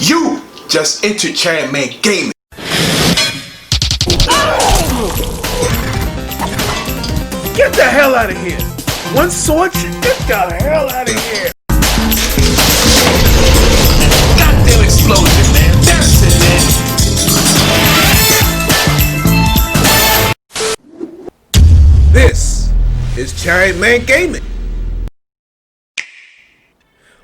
You just entered ChariotMan Gaming. Get the hell out of here! One sword, get the hell out of here! Goddamn explosion, man. That's it, man. This is ChariotMan Gaming.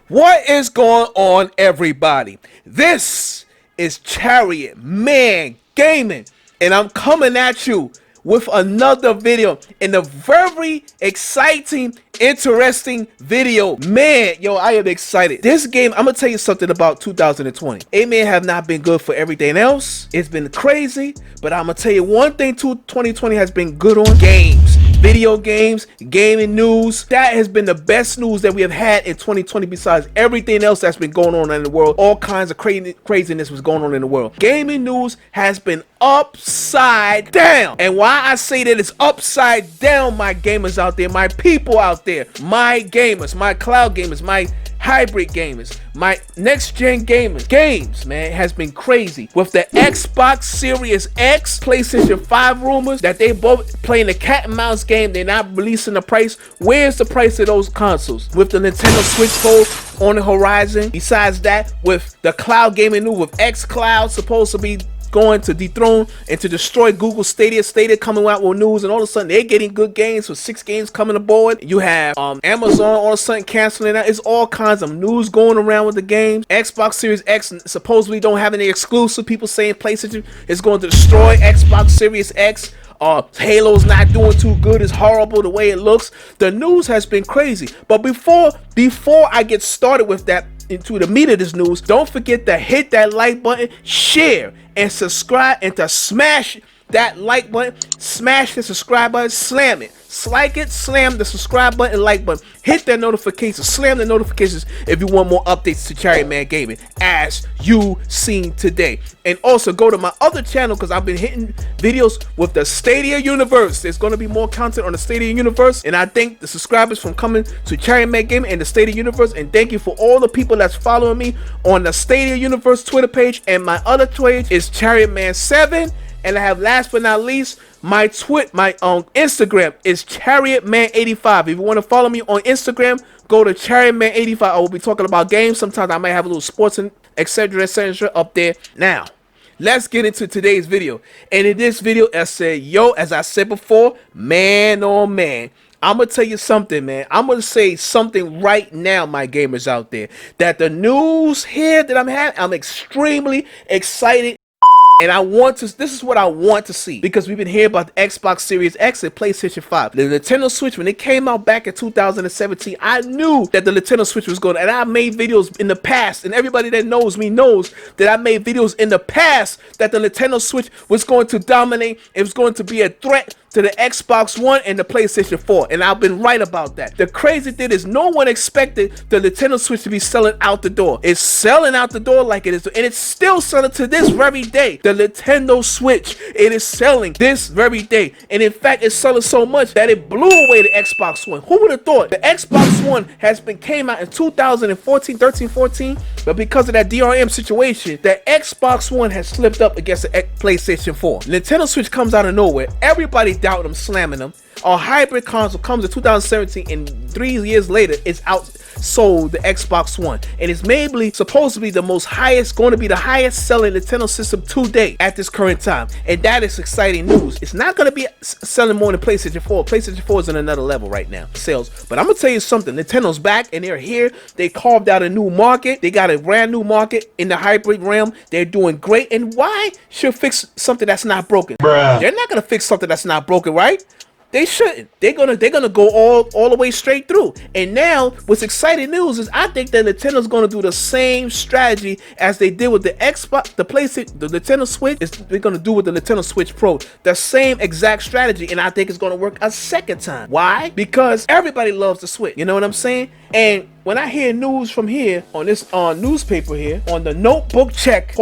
What is going on, everybody? This is ChariotMan Gaming, and I'm coming at you with another video, and a very exciting, interesting video. Man, yo, I am excited. This game, I'm gonna tell you something about 2020. It may have not been good for everything else. It's been crazy, but I'm gonna tell you one thing 2020 has been good on: games. Video games, gaming news. That has been the best news that we have had in 2020 besides everything else that's been going on in the world. All kinds of craziness was going on in the world. Gaming news has been upside down. And why I say that it's upside down, my gamers out there, my people out there, my gamers, my cloud gamers, my hybrid gamers, my next gen gamers, games, man, has been crazy. With the Xbox Series X, PlayStation 5 rumors that they both playing the cat and mouse game, they're not releasing the price. Where's the price of those consoles? With the Nintendo Switch Pro on the horizon. Besides that, with the cloud gaming news, with xCloud supposed to be going to dethrone and to destroy Google Stadia. Stadia coming out with news, and all of a sudden they're getting good games with 6 games coming aboard. You have Amazon all of a sudden canceling that. It's all kinds of news going around with the games. Xbox Series X supposedly don't have any exclusive. People saying PlayStation is going to destroy Xbox Series X. Halo's not doing too good. It's horrible the way it looks. The news has been crazy. But before I get started with that, into the meat of this news, don't forget to hit that like button, share, and subscribe, and to smash that like button, smash the subscribe button, slam it, like it, slam the subscribe button, like button, hit that notification, slam the notifications if you want more updates to ChariotMan Gaming, as you seen today. And also go to my other channel, because I've been hitting videos with the Stadia Universe. There's going to be more content on the Stadia Universe, and I thank the subscribers from coming to ChariotMan Gaming and the Stadia Universe, and thank you for all the people that's following me on the Stadia Universe Twitter page, and my other page is ChariotMan7. And I have, last but not least, my Instagram is ChariotMan85. If you want to follow me on Instagram, go to ChariotMan85. I will be talking about games. Sometimes I might have a little sports and etc. up there. Now, let's get into today's video. And in this video, as I said before, man, oh man, I'm going to tell you something, man. I'm going to say something right now, my gamers out there, that the news here that I'm having, I'm extremely excited. And this is what I want to see, because we've been hearing about the Xbox Series X and PlayStation 5. The Nintendo Switch, when it came out back in 2017, I knew that the Nintendo Switch was going to, and I made videos in the past, and everybody that knows me knows that I made videos in the past that the Nintendo Switch was going to dominate. It was going to be a threat to the Xbox One and the PlayStation 4, and I've been right about that. The crazy thing is, no one expected the Nintendo Switch to be selling out the door. It's selling out the door like it is, and it's still selling to this very day. The Nintendo Switch, it is selling this very day, and in fact, it's selling so much that it blew away the Xbox One. Who would have thought? The Xbox One came out in 2014, 13, 14, but because of that DRM situation, the Xbox One has slipped up against the PlayStation 4. Nintendo Switch comes out of nowhere. Everybody doubt them, slamming them. A hybrid console comes in 2017, and 3 years later, it's outsold the Xbox One, and it's maybe supposed to be going to be the highest selling Nintendo system to date at this current time, and that is exciting news. It's not going to be selling more than PlayStation 4. PlayStation 4 is on another level right now, sales. But I'm gonna tell you something: Nintendo's back, and they're here. They carved out a new market. They got a brand new market in the hybrid realm. They're doing great. And why should fix something that's not broken? Bruh. They're not gonna fix something that's not broken, right? They shouldn't. They're gonna go all the way straight through. And now, what's exciting news is I think that Nintendo's gonna do the same strategy as they did with the Xbox, the PlayStation, the Nintendo Switch. They're gonna do with the Nintendo Switch Pro. The same exact strategy, and I think it's gonna work a second time. Why? Because everybody loves the Switch. You know what I'm saying? And when I hear news from here on this newspaper here on the Notebook Check,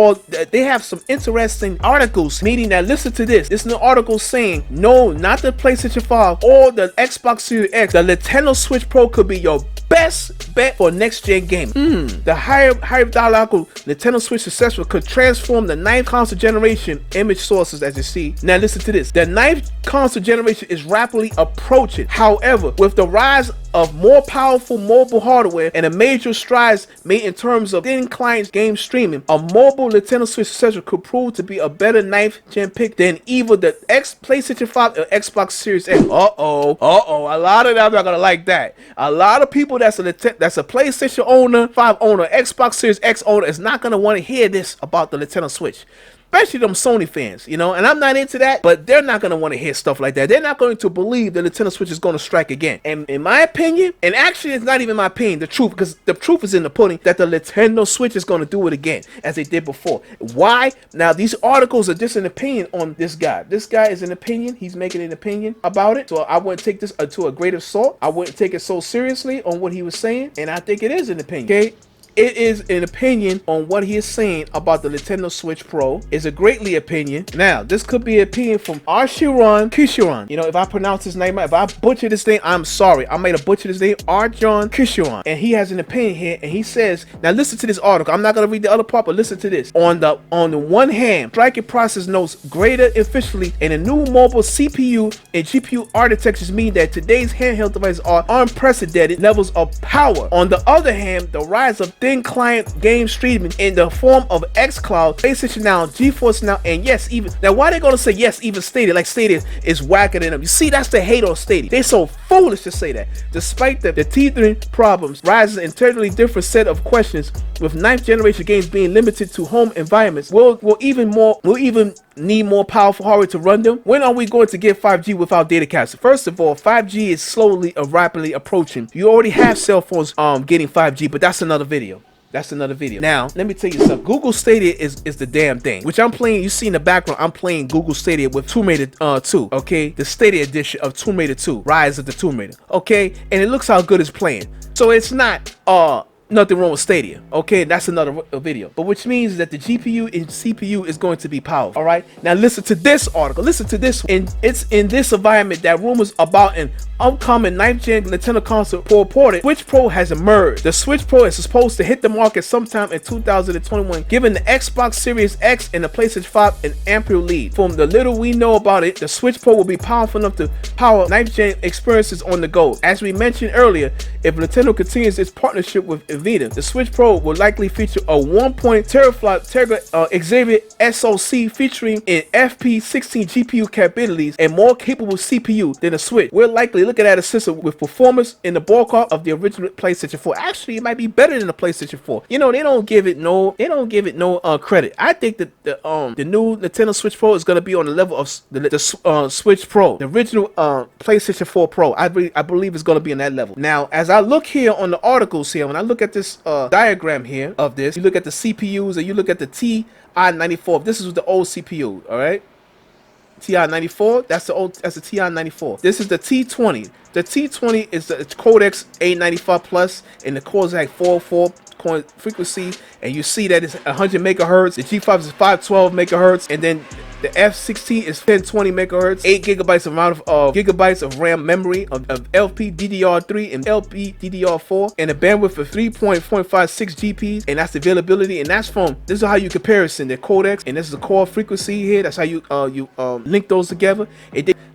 they have some interesting articles. Meaning that, listen to this. This new article saying, no, not the PlayStation 5 or the Xbox Series X. The Nintendo Switch Pro could be your best bet for next gen gaming. The higher dialogical Nintendo Switch successor could transform the 9th console generation image sources, as you see. Now listen to this. The 9th console generation is rapidly approaching. However, with the rise of more powerful mobile hardware and a major strides made in terms of thin client game streaming, a mobile Nintendo Switch successor could prove to be a better 9th gen pick than either the PlayStation 5 or Xbox Series X. A lot of them are not gonna like that. A lot of people that's a PlayStation owner, 5 owner, Xbox Series X owner is not gonna want to hear this about the Nintendo Switch. Especially them Sony fans, you know, and I'm not into that, but they're not going to want to hear stuff like that. They're not going to believe the Nintendo Switch is going to strike again. And in my opinion, and actually it's not even my opinion, the truth, because the truth is in the pudding, that the Nintendo Switch is going to do it again, as they did before. Why? Now, these articles are just an opinion on this guy. This guy is an opinion. He's making an opinion about it. So I wouldn't take this to a great assault. I wouldn't take it so seriously on what he was saying. And I think it is an opinion, okay? It is an opinion on what he is saying about the Nintendo Switch Pro. It's a greatly opinion. Now, this could be an opinion from Arjuron Kishiran. You know, if I pronounce his name right, if I butcher this name, I'm sorry. I made a butcher this name, Arjuron Kishiran. And he has an opinion here, and he says, now listen to this article. I'm not going to read the other part, but listen to this. On the one hand, striking process notes greater efficiency and a new mobile CPU and GPU architectures mean that today's handheld devices are unprecedented levels of power. On the other hand, the rise of thin client game streaming in the form of xCloud, PlayStation Now, GeForce Now, and yes, even now, why they gonna say yes, even Stadia? Like Stadia is whacker than them. You see, that's the hate on Stadia. They're so foolish to say that. Despite the teething problems, rises an entirely different set of questions. With 9th generation games being limited to home environments, we'll even need more powerful hardware to run them. When are we going to get 5G without data capture? First of all, 5G is slowly or rapidly approaching. You already have cell phones getting 5G, but that's another video. That's another video. Now, let me tell you something. Google Stadia is the damn thing, which I'm playing. You see in the background, I'm playing Google Stadia with Tomb Raider 2, okay? The Stadia edition of Tomb Raider 2, Rise of the Tomb Raider, okay? And it looks how good it's playing. So it's not, nothing wrong with Stadia, okay? That's another video. But which means that the GPU and CPU is going to be powerful, all right? Now listen to this article. Listen to this. And it's in this environment that rumors about an upcoming 9th gen Nintendo console reported Switch Pro has emerged. The Switch Pro is supposed to hit the market sometime in 2021, giving the Xbox Series X and the PlayStation 5 an ample lead. From the little we know about it, the Switch Pro will be powerful enough to power 9th gen experiences on the go. As we mentioned earlier, if Nintendo continues its partnership with Nvidia, the Switch Pro will likely feature a 1.0 teraflop Xavier SoC featuring an FP16 GPU capabilities and more capable CPU than the Switch. We're likely looking at a system with performance in the ballpark of the original PlayStation 4. Actually, it might be better than the PlayStation 4. You know, they don't give it no credit. I think that the new Nintendo Switch Pro is going to be on the level of the Switch Pro, the original PlayStation 4 Pro. I believe it's going to be on that level. Now, as I look here on the articles here, when I look at this diagram here of this, you look at the CPUs and you look at the TI-94. This is the old CPU, all right? TI-94, that's the TI-94. This is the T20. The T20 is the Codex A95 Plus, and the cores like 404 frequency, and you see that it's 100 megahertz. The G5 is 512 megahertz, and then the F16 is 1020 megahertz, 8 gigabytes of RAM memory of LPDDR3 and LPDDR4, and a bandwidth of 3.56 GPs, and that's the availability. And that's from, this is how you comparison the codex, and this is the core frequency here. That's how you link those together.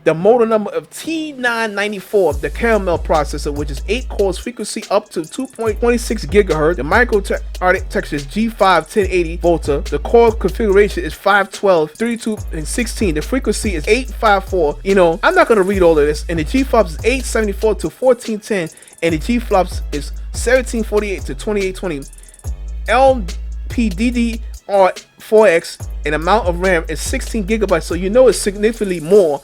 The model number of T994, the Caramel processor, which is 8 cores, frequency up to 2.26 gigahertz. The microarchitecture is G5 1080 Volta. The core configuration is 512, 32, and 16. The frequency is 854. You know, I'm not going to read all of this. And the G-flops is 874 to 1410, and the G-flops is 1748 to 2820. LPDDR4X, and amount of RAM is 16 gigabytes. So you know it's significantly more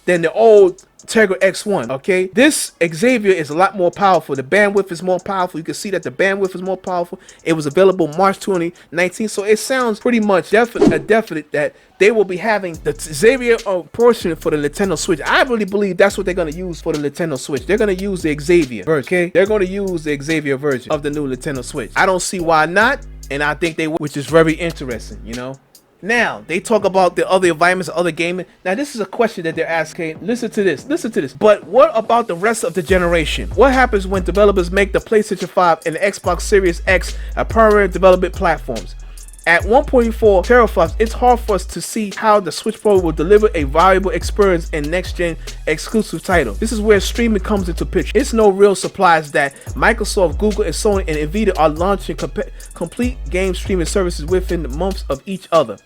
than the old Tegra X1, okay? This Xavier is a lot more powerful. The bandwidth is more powerful. You can see that the bandwidth is more powerful. It was available March 2019, so it sounds pretty much definite that they will be having the Xavier portion for the Nintendo Switch. I really believe that's what they're going to use for the Nintendo Switch. They're going to use the Xavier version, okay? They're going to use the Xavier version of the new Nintendo Switch. I don't see why not, and I think they will, which is very interesting, you know? Now, they talk about the other environments, other gaming. Now, this is a question that they're asking. Listen to this. Listen to this. But what about the rest of the generation? What happens when developers make the PlayStation 5 and the Xbox Series X a primary development platforms? At 1.4 teraflops, it's hard for us to see how the Switch Pro will deliver a valuable experience in next-gen exclusive title. This is where streaming comes into picture. It's no real surprise that Microsoft, Google, and Sony and Nvidia are launching complete game streaming services within the months of each other.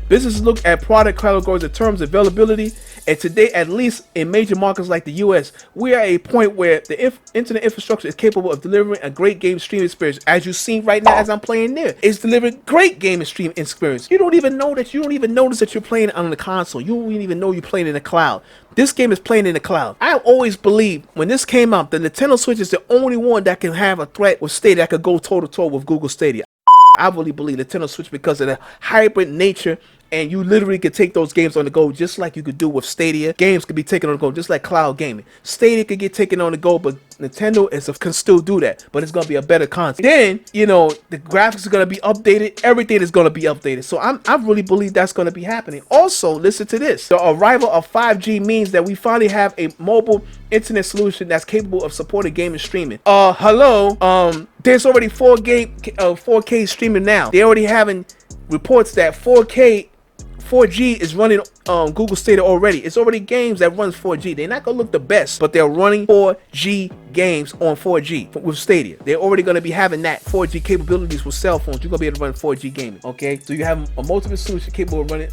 Businesses look at product categories in terms of availability, and today, at least in major markets like the US, we are at a point where the internet infrastructure is capable of delivering a great game streaming experience. As you've seen right now as I'm playing there, it's delivering great game and streaming experience. You don't even notice that you're playing on the console. You don't even know you're playing in the cloud. This game is playing in the cloud. I always believed when this came out, the Nintendo Switch is the only one that can have a threat with Stadia that could go toe-to-toe with Google Stadia. I really believe Nintendo Switch because of the hybrid nature, and you literally could take those games on the go just like you could do with Stadia. Games could be taken on the go just like cloud gaming. Stadia could get taken on the go, but Nintendo can still do that, but it's going to be a better concept. Then, you know, the graphics are going to be updated. Everything is going to be updated. So I really believe that's going to be happening. Also, listen to this. The arrival of 5G means that we finally have a mobile internet solution that's capable of supporting gaming streaming. There's already 4K streaming now. They already having reports that 4G is running Google Stadia already. It's already games that runs 4G. They're not gonna look the best, but they're running 4G games on 4G with Stadia. They're already gonna be having that 4G capabilities with cell phones. You're gonna be able to run 4G gaming. Okay, so you have a multiple solution capable of running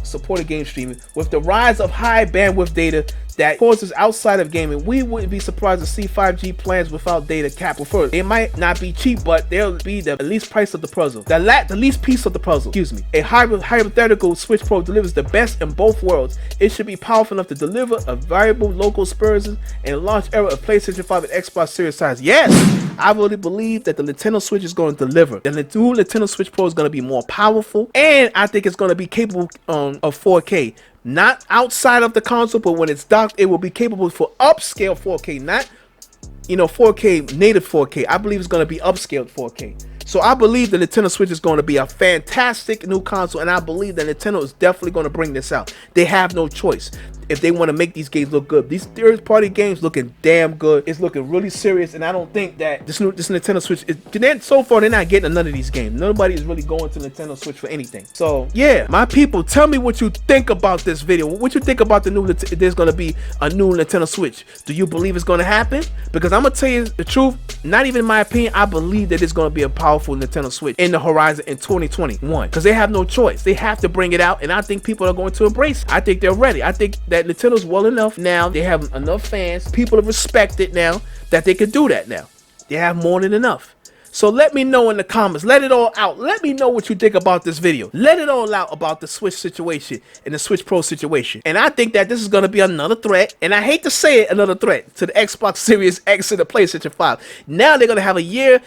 supported game streaming. With the rise of high bandwidth data that causes outside of gaming, we wouldn't be surprised to see 5G plans without data cap. First, it might not be cheap, but they'll be the least price of the puzzle. The least piece of the puzzle. Excuse me. A hypothetical Switch Pro delivers the best in both worlds. It should be powerful enough to deliver a variable local experience and launch era of PlayStation 5 and Xbox Series size. Yes, I really believe that the Nintendo Switch is going to deliver. The new Nintendo Switch Pro is going to be more powerful, and I think it's going to be capable of 4K. Not outside of the console, but when it's docked, it will be capable for upscale 4K, not 4K, native 4K. I believe it's going to be upscaled 4K. So I believe the Nintendo Switch is going to be a fantastic new console, and I believe that Nintendo is definitely going to bring this out. They have no choice if they want to make these games look good. These third-party games looking damn good. It's looking really serious, and I don't think that this Nintendo Switch so far they're not getting none of these games. Nobody is really going to Nintendo Switch for anything. So yeah, my people, tell me what you think about this video. What you think about there's going to be a new Nintendo Switch? Do you believe it's going to happen? Because I'm gonna tell you the truth. Not even in my opinion, I believe that it's going to be a powerful Nintendo Switch in the horizon in 2021, because they have no choice. They have to bring it out, and I think people are going to embrace it. I think they're ready. I think that Nintendo's well enough now. They have enough fans. People have respected now that they can do that now. They have more than enough. So let me know in the comments. Let it all out. Let me know what you think about this video. Let it all out about the Switch situation and the Switch Pro situation. And I think that this is going to be another threat. And I hate to say it, another threat to the Xbox Series X and the PlayStation 5. Now they're going to have a year.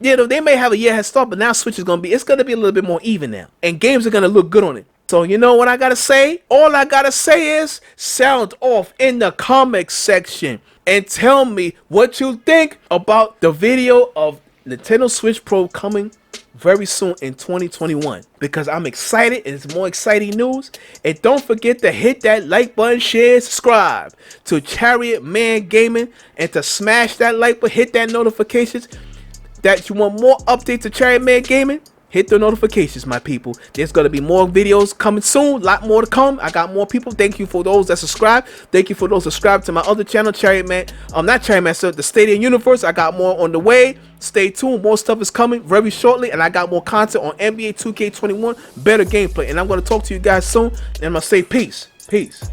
They may have a year head start, but now Switch is going to be, it's going to be a little bit more even now. And games are going to look good on it. So you know what I got to say? All I got to say is sound off in the comment section and tell me what you think about the video of Nintendo Switch Pro coming very soon in 2021, because I'm excited and it's more exciting news. And don't forget to hit that like button, share, subscribe to ChariotMan Gaming, and to smash that like button, hit that notifications. That you want more updates to ChariotMan Gaming, hit the notifications, my people. There's going to be more videos coming soon. A lot more to come. I got more people. Thank you for those that subscribe. Thank you for those subscribed to my other channel, ChariotMan. Not ChariotMan, sir. The Stadia Universe. I got more on the way. Stay tuned. More stuff is coming very shortly. And I got more content on NBA 2K21. Better gameplay. And I'm going to talk to you guys soon. And I'm going to say peace. Peace.